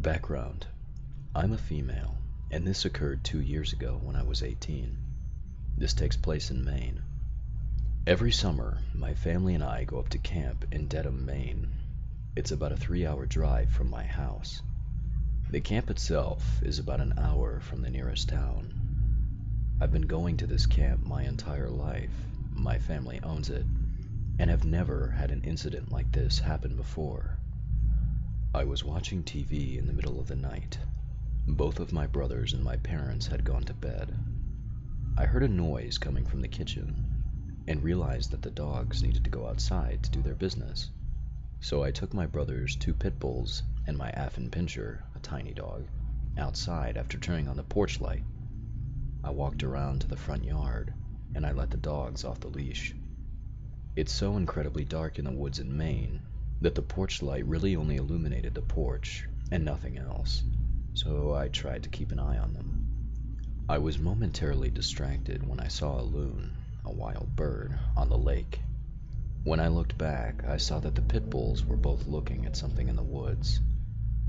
Background: I'm a female, and this occurred 2 years ago when I was 18. This takes place in Maine. Every summer, my family and I go up to camp in Dedham, Maine. It's about a 3-hour drive from my house. The camp itself is about an hour from the nearest town. I've been going to this camp my entire life. My family owns it, and have never had an incident like this happen before. I was watching TV in the middle of the night. Both of my brothers and my parents had gone to bed. I heard a noise coming from the kitchen and realized that the dogs needed to go outside to do their business. So I took my brother's 2 pit bulls and my Affin Pinscher, a tiny dog, outside after turning on the porch light. I walked around to the front yard and I let the dogs off the leash. It's so incredibly dark in the woods in Maine that the porch light really only illuminated the porch and nothing else, so I tried to keep an eye on them. I was momentarily distracted when I saw a loon, a wild bird, on the lake. When I looked back, I saw that the pit bulls were both looking at something in the woods.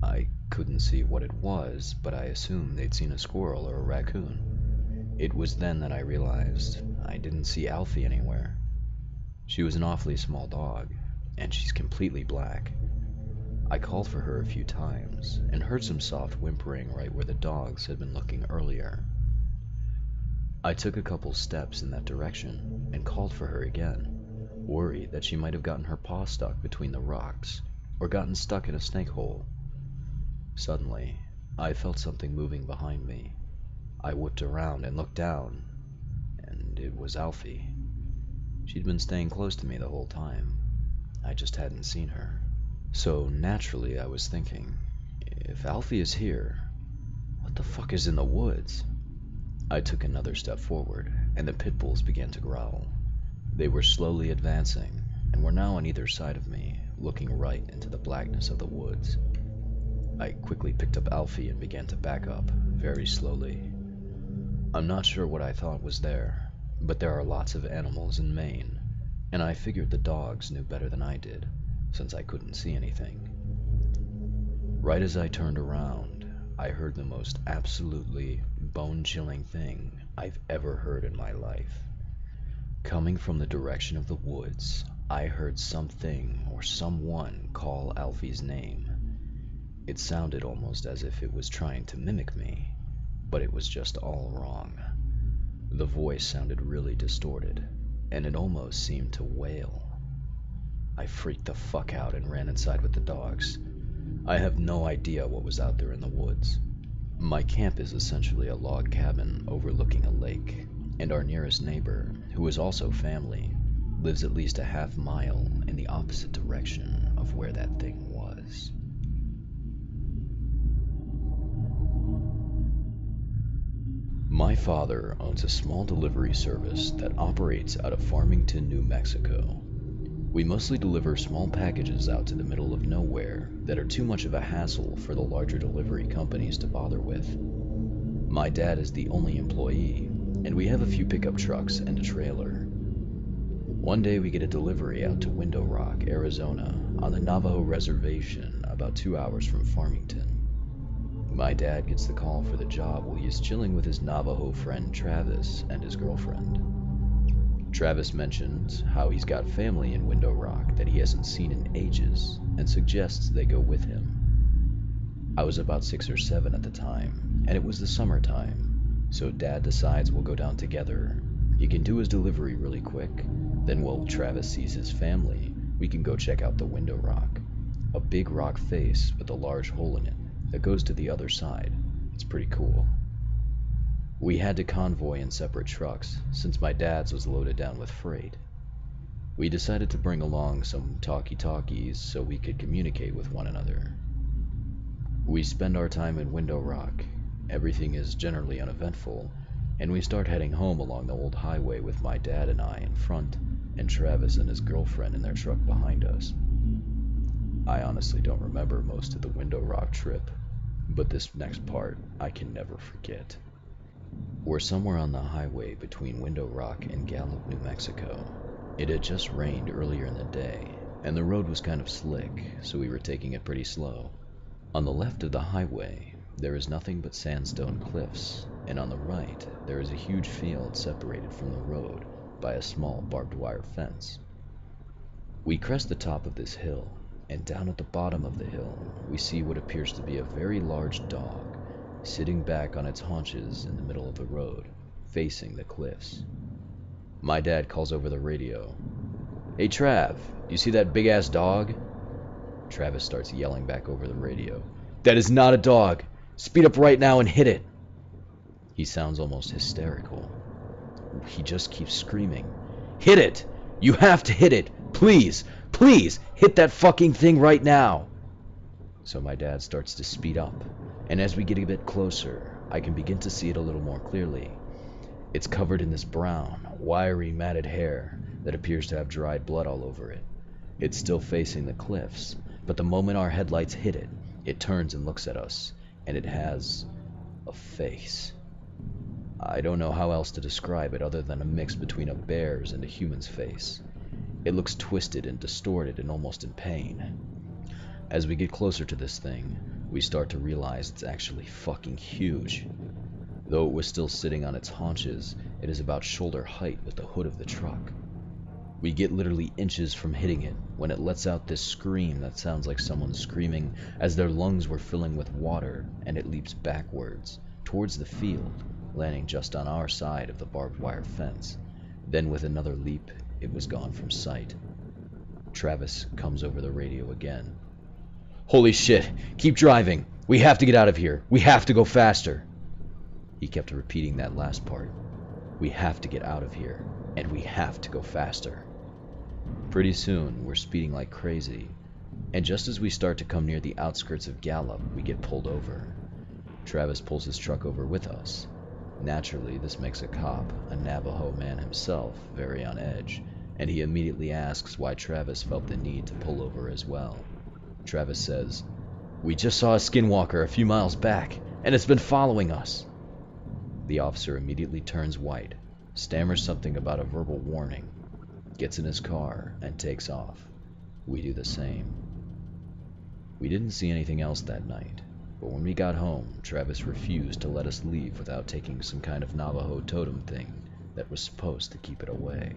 I couldn't see what it was, but I assumed they'd seen a squirrel or a raccoon. It was then that I realized I didn't see Alfie anywhere. She was an awfully small dog, and she's completely black. I called for her a few times and heard some soft whimpering right where the dogs had been looking earlier. I took a couple steps in that direction and called for her again, worried that she might have gotten her paw stuck between the rocks or gotten stuck in a snake hole. Suddenly, I felt something moving behind me. I whipped around and looked down, and it was Alfie. She'd been staying close to me the whole time. I just hadn't seen her. So naturally I was thinking, if Alfie is here, what the fuck is in the woods? I took another step forward, and the pit bulls began to growl. They were slowly advancing, and were now on either side of me, looking right into the blackness of the woods. I quickly picked up Alfie and began to back up, very slowly. I'm not sure what I thought was there, but there are lots of animals in Maine, and I figured the dogs knew better than I did, since I couldn't see anything. Right as I turned around, I heard the most absolutely bone-chilling thing I've ever heard in my life. Coming from the direction of the woods, I heard something or someone call Alfie's name. It sounded almost as if it was trying to mimic me, but it was just all wrong. The voice sounded really distorted, and it almost seemed to wail. I freaked the fuck out and ran inside with the dogs. I have no idea what was out there in the woods. My camp is essentially a log cabin overlooking a lake, and our nearest neighbor, who is also family, lives at least a half mile in the opposite direction of where that thing was. My father owns a small delivery service that operates out of Farmington, New Mexico. We mostly deliver small packages out to the middle of nowhere that are too much of a hassle for the larger delivery companies to bother with. My dad is the only employee, and we have a few pickup trucks and a trailer. One day we get a delivery out to Window Rock, Arizona, on the Navajo Reservation, about 2 hours from Farmington. My dad gets the call for the job while he's chilling with his Navajo friend Travis and his girlfriend. Travis mentions how he's got family in Window Rock that he hasn't seen in ages and suggests they go with him. I was about 6 or 7 at the time, and it was the summertime, so Dad decides we'll go down together. He can do his delivery really quick, then while Travis sees his family, we can go check out the Window Rock, a big rock face with a large hole in it that goes to the other side. It's pretty cool. We had to convoy in separate trucks, since my dad's was loaded down with freight. We decided to bring along some talkie-talkies so we could communicate with one another. We spend our time in Window Rock. Everything is generally uneventful, and we start heading home along the old highway with my dad and I in front, and Travis and his girlfriend in their truck behind us. I honestly don't remember most of the Window Rock trip, but this next part I can never forget. We're somewhere on the highway between Window Rock and Gallup, New Mexico. It had just rained earlier in the day, and the road was kind of slick, so we were taking it pretty slow. On the left of the highway, there is nothing but sandstone cliffs, and on the right, there is a huge field separated from the road by a small barbed wire fence. We crest the top of this hill, and down at the bottom of the hill, we see what appears to be a very large dog, sitting back on its haunches in the middle of the road, facing the cliffs. My dad calls over the radio, "Hey Trav, you see that big-ass dog?" Travis starts yelling back over the radio, "That is not a dog! Speed up right now and hit it!" He sounds almost hysterical. He just keeps screaming, "Hit it! You have to hit it! Please! Please! Hit that fucking thing right now!" So my dad starts to speed up, and as we get a bit closer, I can begin to see it a little more clearly. It's covered in this brown, wiry, matted hair that appears to have dried blood all over it. It's still facing the cliffs, but the moment our headlights hit it, it turns and looks at us, and it has a face. I don't know how else to describe it other than a mix between a bear's and a human's face. It looks twisted and distorted and almost in pain. As we get closer to this thing, we start to realize it's actually fucking huge. Though it was still sitting on its haunches, it is about shoulder height with the hood of the truck. We get literally inches from hitting it when it lets out this scream that sounds like someone screaming as their lungs were filling with water, and it leaps backwards towards the field, landing just on our side of the barbed wire fence. Then with another leap, it was gone from sight. Travis comes over the radio again. "Holy shit, keep driving. We have to get out of here. We have to go faster." He kept repeating that last part. We have to get out of here, and we have to go faster. Pretty soon, we're speeding like crazy, and just as we start to come near the outskirts of Gallup, we get pulled over. Travis pulls his truck over with us. Naturally, this makes a cop, a Navajo man himself, very on edge, and he immediately asks why Travis felt the need to pull over as well. Travis says, "We just saw a skinwalker a few miles back, and it's been following us." The officer immediately turns white, stammers something about a verbal warning, gets in his car, and takes off. We do the same. We didn't see anything else that night, but when we got home, Travis refused to let us leave without taking some kind of Navajo totem thing that was supposed to keep it away.